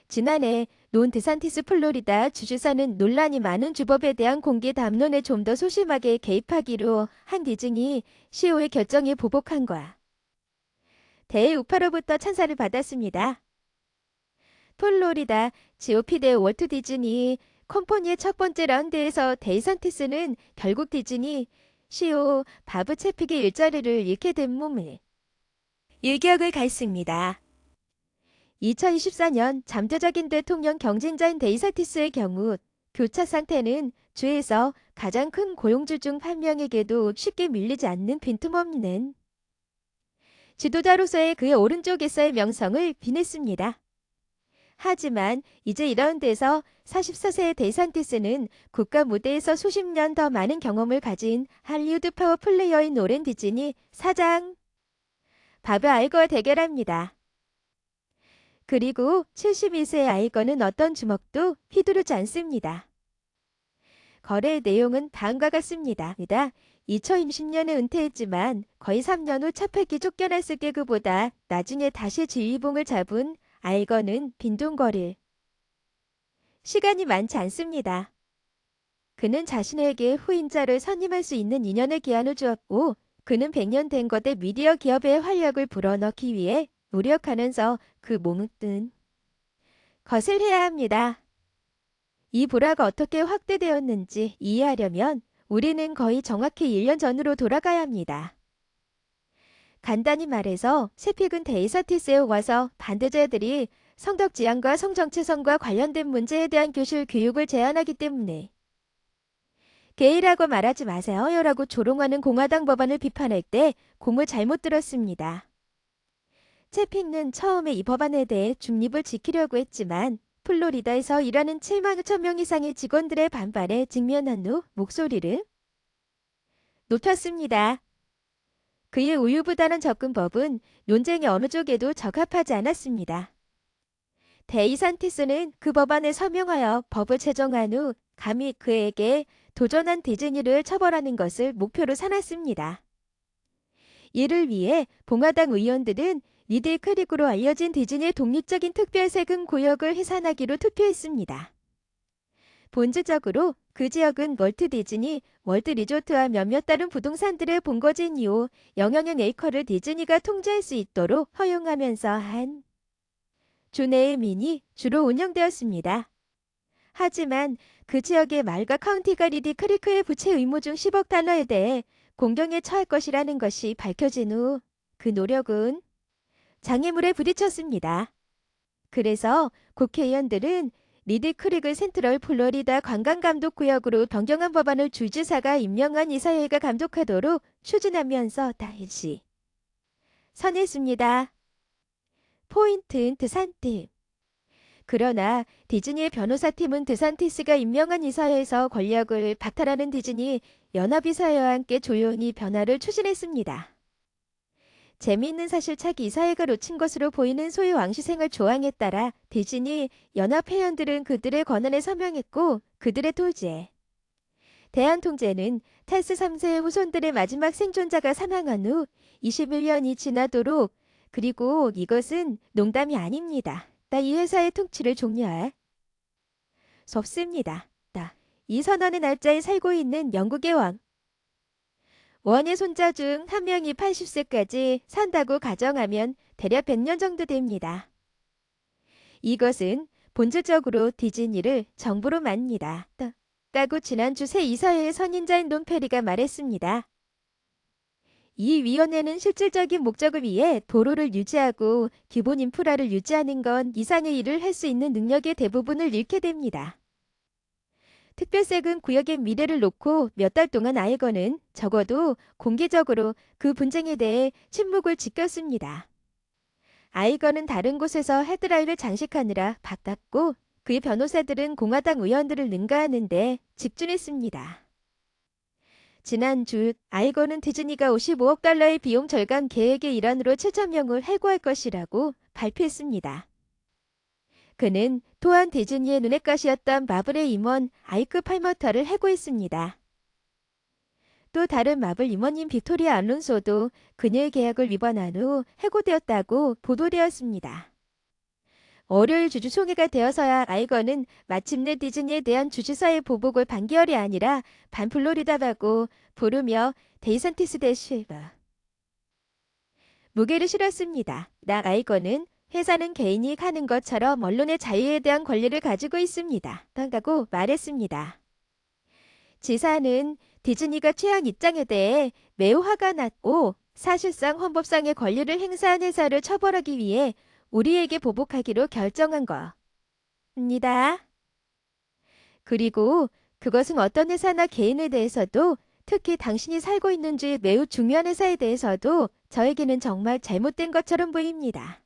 지난해 논 드산티스 플로리다 주지사는 논란이 많은 주법에 대한 공개 담론에 좀 더 소심하게 개입하기로 한 뒤중이 CEO의 결정에 보복한 거야. 대우파로부터 찬사를 받았습니다. 플로리다 GOP 대 월트 디즈니 컴퍼니의 첫 번째 라운드에서 데이산티스는 결국 디즈니 CEO 바브 채픽의 일자리를 잃게 된 몸을 일격을 가했습니다. 2024년 잠재적인 대통령 경쟁자인 데이산티스의 경우 교차 상태는 주에서 가장 큰 고용주 중 한 명에게도 쉽게 밀리지 않는 빈틈없는 지도자로서의 그의 오른쪽에서의 명성을 비냈습니다. 하지만 이제 2라운드에서 44세의 데산티스는 국가 무대에서 수십 년 더 많은 경험을 가진 할리우드 파워 플레이어인 오렌 디즈니 사장 바브 아이거와 대결합니다. 그리고 72세의 아이거는 어떤 주먹도 휘두르지 않습니다. 거래의 내용은 다음과 같습니다. 2020년에 은퇴했지만 거의 3년 후 차팔기 쫓겨났을 때그보다 나중에 다시 지휘봉을 잡은 아이거는 빈둥거릴 시간이 많지 않습니다. 그는 자신에게 후임자를 선임할 수 있는 2년의 기한을 주었고 그는 100년 된 거대 미디어 기업의 활력을 불어넣기 위해 노력하면서 그 몸을 뜬 것을 해야 합니다. 이 불화가 어떻게 확대되었는지 이해하려면 우리는 거의 정확히 1년 전으로 돌아가야 합니다. 간단히 말해서 세픽은 데이사티스에 와서 반대자들이 성적 지향과 성정체성과 관련된 문제에 대한 교실 교육을 제안하기 때문에 게이라고 말하지 마세요 라고 조롱하는 공화당 법안을 비판할 때 공을 잘못 들었습니다. 채픽은 처음에 이 법안에 대해 중립을 지키려고 했지만 플로리다에서 일하는 7만 5천 명 이상의 직원들의 반발에 직면한 후 목소리를 높였습니다. 그의 우유부단한 접근법은 논쟁의 어느 쪽에도 적합하지 않았습니다. 데이산티스는 그 법안에 서명하여 법을 제정한 후 감히 그에게 도전한 디즈니를 처벌하는 것을 목표로 삼았습니다. 이를 위해 공화당 의원들은 니들 크릭으로 알려진 디즈니의 독립적인 특별세금 구역을 해산하기로 투표했습니다. 본질적으로 그 지역은 월트 디즈니, 월트 리조트와 몇몇 다른 부동산들의 본거지이요 영향형 에이커를 디즈니가 통제할 수 있도록 허용하면서 한 주내의 민이 주로 운영되었습니다. 하지만 그 지역의 말과 카운티가 리디 크리크의 부채 의무 중 10억 달러에 대해 공경에 처할 것이라는 것이 밝혀진 후 그 노력은 장애물에 부딪혔습니다. 그래서 국회의원들은 리드 크릭을 센트럴 플로리다 관광감독구역으로 변경한 법안을 주지사가 임명한 이사회가 감독하도록 추진하면서 다시 선했습니다. 포인트는 드산팀. 그러나 디즈니의 변호사팀은 드산티스가 임명한 이사회에서 권력을 박탈하는 디즈니 연합이사회와 함께 조용히 변화를 추진했습니다. 재미있는 사실착 이사회가 놓친 것으로 보이는 소위 왕시생활 조항에 따라 디즈니 연합 회원들은 그들의 권한에 서명했고 그들의 토지에 대한 통제는 찰스 3세의 후손들의 마지막 생존자가 사망한 후 21년이 지나도록 그리고 이것은 농담이 아닙니다. 이 회사의 통치를 종료할 수 없습니다. 이 선언의 날짜에 살고 있는 영국의 왕 원의 손자 중 한 명이 80세까지 산다고 가정하면 대략 100년 정도 됩니다. 이것은 본질적으로 디즈니를 정부로 맙니다. 라고 지난주 새 이사회의 선임자인 논 페리가 말했습니다. 이 위원회는 실질적인 목적을 위해 도로를 유지하고 기본 인프라를 유지하는 건 이상의 일을 할 수 있는 능력의 대부분을 잃게 됩니다. 특별세금 구역의 미래를 놓고 몇 달 동안 아이거는 적어도 공개적으로 그 분쟁에 대해 침묵을 지켰습니다. 아이거는 다른 곳에서 헤드라인을 장식하느라 바빴고 그의 변호사들은 공화당 의원들을 능가하는 데 집중했습니다. 지난주 아이거는 디즈니가 55억 달러의 비용 절감 계획의 일환으로 7천 명을 해고할 것이라고 발표했습니다. 그는 또한 디즈니의 눈엣가시였던 마블의 임원 아이크 팔머터를 해고했습니다. 또 다른 마블 임원인 빅토리아 알론소도 그녀의 계약을 위반한 후 해고되었다고 보도되었습니다. 월요일 주주 총회가 되어서야 알고는 마침내 디즈니에 대한 주주사의 보복을 반기열이 아니라 반플로리다라고 부르며 데이산티스 대쉐바 무게를 실었습니다. 나 알고는 회사는 개인이 하는 것처럼 언론의 자유에 대한 권리를 가지고 있습니다. 라고 말했습니다. 지사는 디즈니가 취한 입장에 대해 매우 화가 났고 사실상 헌법상의 권리를 행사한 회사를 처벌하기 위해 우리에게 보복하기로 결정한 겁니다. 그리고 그것은 어떤 회사나 개인에 대해서도 특히 당신이 살고 있는 주의 매우 중요한 회사에 대해서도 저에게는 정말 잘못된 것처럼 보입니다.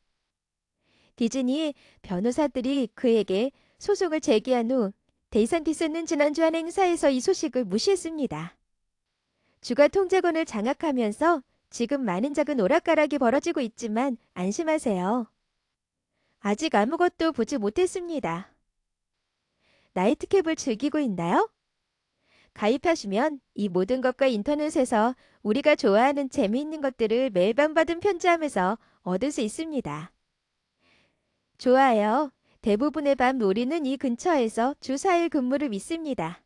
디즈니 변호사들이 그에게 소송을 제기한 후 데이산티스는 지난주 한 행사에서 이 소식을 무시했습니다. 주가 통제권을 장악하면서 지금 많은 작은 오락가락이 벌어지고 있지만 안심하세요. 아직 아무것도 보지 못했습니다. 나이트캡을 즐기고 있나요? 가입하시면 이 모든 것과 인터넷에서 우리가 좋아하는 재미있는 것들을 매일 밤 받은 편지함에서 얻을 수 있습니다. 좋아요. 대부분의 밤 우리는 이 근처에서 주 4일 근무를 믿습니다.